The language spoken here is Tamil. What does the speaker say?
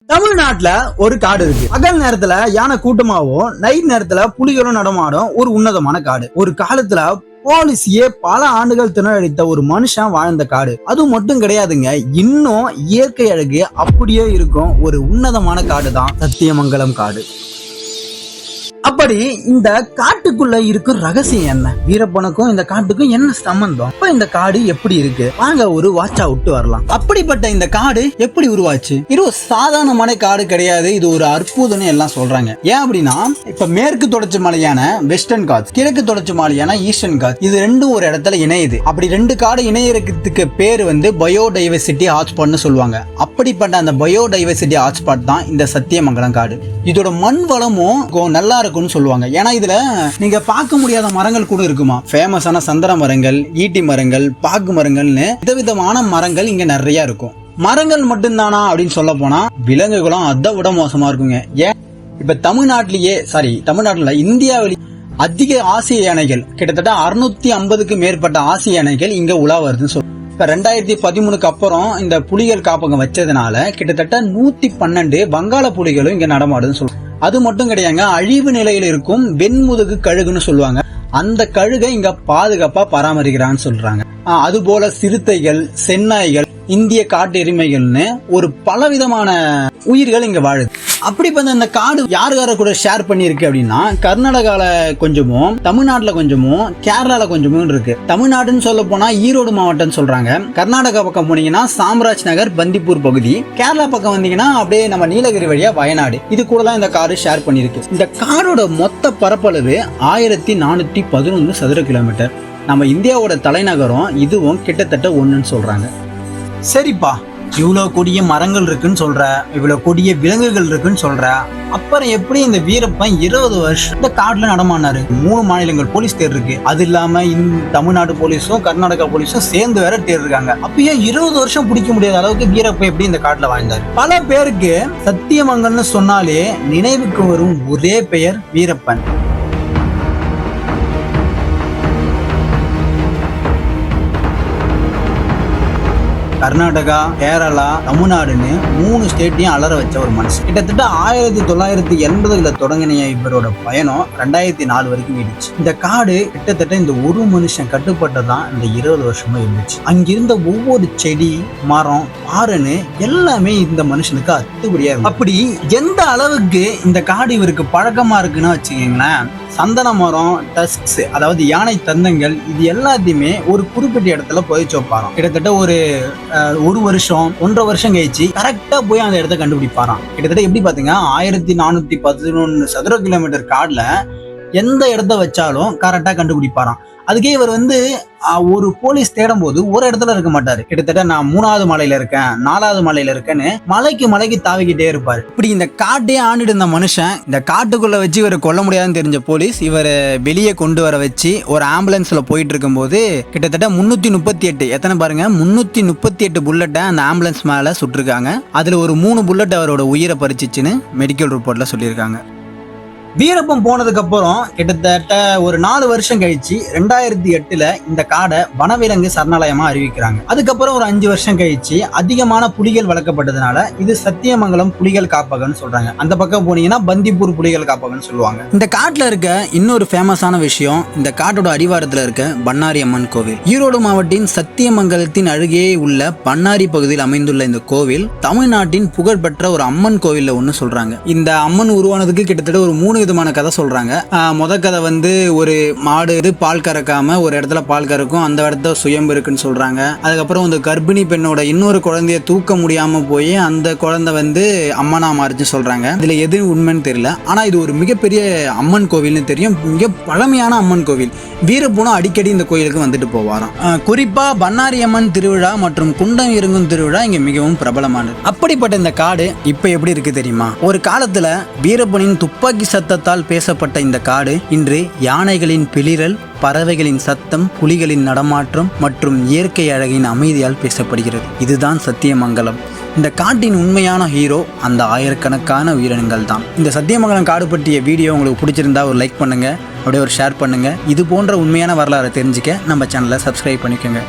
தமிழ்நாட்டுல ஒரு காடு இருக்கு. பகல் நேரத்துல யானை கூட்டமாவும் நைட் நேரத்துல புலிகளும் நடமாடும் ஒரு உன்னதமான காடு. ஒரு காலத்துல போலீஸையே பல ஆண்டுகள் திணறடித்த ஒரு மனுஷன் வாழ்ந்த காடு. அது மட்டும் கிடையாதுங்க, இன்னும் இயற்கை அழகு அப்படியே இருக்கும் ஒரு உன்னதமான காடு தான் சத்தியமங்கலம் காடு. அப்படி இந்த காட்டுக்குள்ள இருக்கும் ரகசியம் என்ன? வீரப்பனுக்கும் இந்த காட்டுக்கும் என்ன சம்பந்தம்? இப்ப இந்த காடு எப்படி இருக்கு? வாங்க ஒரு வாட்சா விட்டு வரலாம். அப்படிப்பட்ட இந்த காடு எப்படி உருவாச்சு? இது ஒரு சாதாரணமான காடு கிடையாது, இது ஒரு அற்புதம்னு எல்லாம் சொல்றாங்க. ஏன் அப்படின்னா, இப்ப மேற்கு தொடர்ச்சி மலையான வெஸ்டர்ன் காட்ஸ், கிழக்கு தொடர்ச்சி மலையான ஈஸ்டர்ன் காட்ஸ், இது ரெண்டும் ஒரு இடத்துல இணையுது. அப்படி ரெண்டு காடு இணையறதுக்கு பேரு பயோடைவர்சிட்டி ஹாட்ஸ்பாட்னு சொல்லுவாங்க. அப்படிப்பட்ட அந்த பயோடைவர்சிட்டி ஹாட்ஸ்பாட் தான் இந்த சத்தியமங்கலம் காடு. இதோட மண் வளமும் நல்லா இருக்கும்னு சொல்லுவாங்க. ஏன்னா இதுல நீங்க பார்க்க முடியாத மரங்கள் கூட இருக்குமா. ஃபேமஸான சந்தன மரங்கள், ஈட்டி மரங்கள், பாக்கு மரங்கள்னு விதவிதமான மரங்கள் இங்க நிறைய இருக்கும். மரங்கள் மட்டும்தானா அப்படின்னு சொல்ல போனா விலங்குகளும் அதை விட மோசமா இருக்குங்க. ஏன் இப்ப தமிழ்நாட்டுல இந்தியாவில் அதிக ஆசிய யானைகள், கிட்டத்தட்ட 650க்கு மேற்பட்ட ஆசிய யானைகள் இங்க உலா வருதுன்னு சொல்லுவாங்க. இப்ப 2013க்கு அப்புறம் இந்த புலிகள் காப்பகம் வச்சதுனால கிட்டத்தட்ட 112 வங்காள புலிகளும் இங்க நடமாடுதுன்னு சொல்லுவாங்க. அது மட்டும் கிடையாங்க, அழிவு நிலையில் இருக்கும் வெண்முதுகு கழுகுன்னு சொல்லுவாங்க. அந்த கழுகை இங்க பாதுகாப்பா பராமரிக்கிறான்னு சொல்றாங்க. அது போல சிறுத்தைகள், செந்நாய்கள், இந்திய காட்டு எருமைகள்னு ஒரு பலவிதமான உயிர்கள் இங்க வாழுது. அப்படி இந்த காடு யார் கூட ஷேர் பண்ணிருக்கு அப்படின்னா, கர்நாடகால கொஞ்சமும், தமிழ்நாட்டுல கொஞ்சமும், கேரளால கொஞ்சமும் இருக்கு. தமிழ்நாடுன்னு சொல்ல போனா ஈரோடு மாவட்டம் சொல்றாங்க. கர்நாடகா பக்கம் போனீங்கன்னா சாம்ராஜ் நகர், பந்திப்பூர் பகுதி. கேரளா பக்கம் வந்தீங்கன்னா அப்படியே நம்ம நீலகிரி வழியா வயநாடு. இது கூட தான் இந்த காடு ஷேர் பண்ணிருக்கு. இந்த காடோட மொத்த பரப்பளவு 1411 சதுர கிலோமீட்டர். நம்ம இந்தியாவோட தலைநகரம் இதுவும் கிட்டத்தட்ட ஒண்ணுன்னு சொல்றாங்க. சரிப்பா, இவ்வளவு கொடிய மரங்கள் இருக்குன்னு சொல்ற, இவ்வளவு கொடிய விலங்குகள் இருக்குன்னு சொல்ற, அப்புறம் எப்படி இந்த வீரப்பன் 20 வருஷம் இந்த காட்டுல நடமானாரு? 3 மாநிலங்கள் போலீஸ் தேர் இருக்கு. அது இல்லாம தமிழ்நாடு போலீஸும் கர்நாடகா போலீஸும் சேர்ந்து வேற தேர் இருக்காங்க. அப்பயே 20 வருஷம் பிடிக்க முடியாத அளவுக்கு வீரப்பன் எப்படி இந்த காட்டுல வாழ்ந்தாரு? பல பேருக்கு சத்தியமங்கல்னு சொன்னாலே நினைவுக்கு வரும் ஒரே பெயர் வீரப்பன். கர்நாடகா, கேரளா, தமிழ்நாடுன்னு 3 ஸ்டேட்டையும் அலற வச்ச ஒரு மனுஷன். கிட்டத்தட்ட 1980ல தொடங்கின இவரோட பயணம் 2004 வரைக்கும் நீடிச்சு. இந்த காடு கிட்டத்தட்ட இந்த ஒரு மனுஷன் கட்டுப்பட்டதான் இந்த 20 வருஷமா இருந்துச்சு. அங்கிருந்த ஒவ்வொரு செடி, மரம், பாறைன்னு எல்லாமே இந்த மனுஷனுக்கு அத்துபடியா இருக்கு. அப்படி எந்த அளவுக்கு இந்த காடு இவருக்கு பழக்கமா இருக்குன்னு வச்சுக்கீங்களேன், சந்தன மரம், டஸ்க்ஸ், அதாவது யானை தந்தங்கள், இது எல்லாத்தையுமே ஒரு குறிப்பிட்ட இடத்துல புதைச்சு வைப்பாராம். கிட்டத்தட்ட ஒரு வருஷம் 1.5 வருஷம் கழிச்சு கரெக்டா போய் அந்த இடத்த கண்டுபிடிப்பாராம். கிட்டத்தட்ட எப்படி பாத்தீங்க, 1411 சதுர கிலோமீட்டர் காடுல எந்த இடத்த வச்சாலும் கரெக்டா கண்டுபிடிப்பாராம். அதுக்கே இவர் ஒரு போலீஸ் தேடும் போது ஒரு இடத்துல இருக்க மாட்டாரு. கிட்டத்தட்ட நான் 3வது மலையில இருக்கேன், 4வது மலையில இருக்கேன்னு மலைக்கு தாவிக்கிட்டே இருப்பாரு. இப்படி இந்த காட்டே ஆண்டுட்டு இருந்த மனுஷன், இந்த காட்டுக்குள்ள வச்சு இவரை கொல்ல முடியாதுன்னு தெரிஞ்ச போலீஸ் இவரை வெளியே கொண்டு வர வச்சு ஒரு ஆம்புலன்ஸ்ல போயிட்டு இருக்கும் போது கிட்டத்தட்ட 338, எத்தனை பாருங்க, 338 புல்லட்டை அந்த ஆம்புலன்ஸ் மேல சுட்டிருக்காங்க. அதுல ஒரு 3 புல்லட் அவரோட உயிரை பறிச்சிச்சுன்னு மெடிக்கல் ரிப்போர்ட்ல சொல்லியிருக்காங்க. வீரப்பன் போனதுக்கு அப்புறம் கிட்டத்தட்ட ஒரு 4 வருஷம் கழிச்சு 2008ல இந்த காடை வனவிலங்கு சரணாலயமா அறிவிக்கிறாங்க. அதுக்கப்புறம் ஒரு 5 வருஷம் கழிச்சு அதிகமான புலிகள் வளர்க்கப்பட்டதுனால இது சத்தியமங்கலம் புலிகள் காப்பகம்னு சொல்றாங்க. அந்த பக்கம் போனீங்கன்னா பந்திப்பூர் புலிகள் காப்பகம்னு சொல்லுவாங்க. இந்த காட்டுல இருக்க இன்னொரு ஃபேமஸான விஷயம், இந்த காட்டோட அடிவாரத்துல இருக்க பண்ணாரி அம்மன் கோவில். ஈரோடு மாவட்டத்தின் சத்தியமங்கலத்தின் அருகே உள்ள பண்ணாரி பகுதியில் அமைந்துள்ள இந்த கோவில் தமிழ்நாட்டின் புகழ்பெற்ற ஒரு அம்மன் கோவில்ல ஒண்ணு சொல்றாங்க. இந்த அம்மன் உருவானதுக்கு கிட்டத்தட்ட ஒரு 3 விதமான கதை சொல்றாங்க. முத கதை ஒரு மாடு பால் கறக்காம ஒரு இடத்துல பால் கறக்கும், அந்த இடத்துல சுயம்பு இருக்குன்னு சொல்றாங்க. அதுக்கப்புறம் இந்த கர்ப்பிணி பெண்ணோட இன்னொரு குழந்தைய தூக்க முடியாம போய் அந்த குழந்தை அம்மனா மாறிச்சு சொல்றாங்க. இதுல எது உண்மைன்னு தெரியல, ஆனா இது ஒரு மிகப்பெரிய அம்மன் கோவில்னு தெரியும். மிக பழமையான அம்மன் கோவில். வீரப்பனும் அடிக்கடி இந்த கோயிலுக்கு வந்துட்டு போவாராம். குறிப்பா பண்ணாரி அம்மன் திருவிழா மற்றும் குண்டம் இறங்கும் திருவிழா இங்க மிகவும் பிரபலமானது. அப்படிப்பட்ட இந்த காடு இப்ப எப்படி இருக்கு தெரியுமா? ஒரு காலத்துல வீரப்பனின் துப்பாக்கி சத்தத்தால் பேசப்பட்ட இந்த காடு இன்று யானைகளின் பிளிரல், பறவைகளின் சத்தம், புலிகளின் நடமாற்றம் மற்றும் இயற்கை அழகின் அமைதியால் பேசப்படுகிறது. இதுதான் சத்தியமங்கலம். இந்த காட்டின் உண்மையான ஹீரோ அந்த ஆயிரக்கணக்கான உயிரினங்கள் தான். இந்த சத்தியமங்கலம் காடு பற்றிய வீடியோ உங்களுக்கு பிடிச்சிருந்தா ஒரு லைக் பண்ணுங்க, அப்படியே ஒரு ஷேர் பண்ணுங்க. இது போன்ற உண்மையான வரலாறை தெரிஞ்சுக்க நம்ம சேனலை சப்ஸ்கிரைப் பண்ணிக்கோங்க.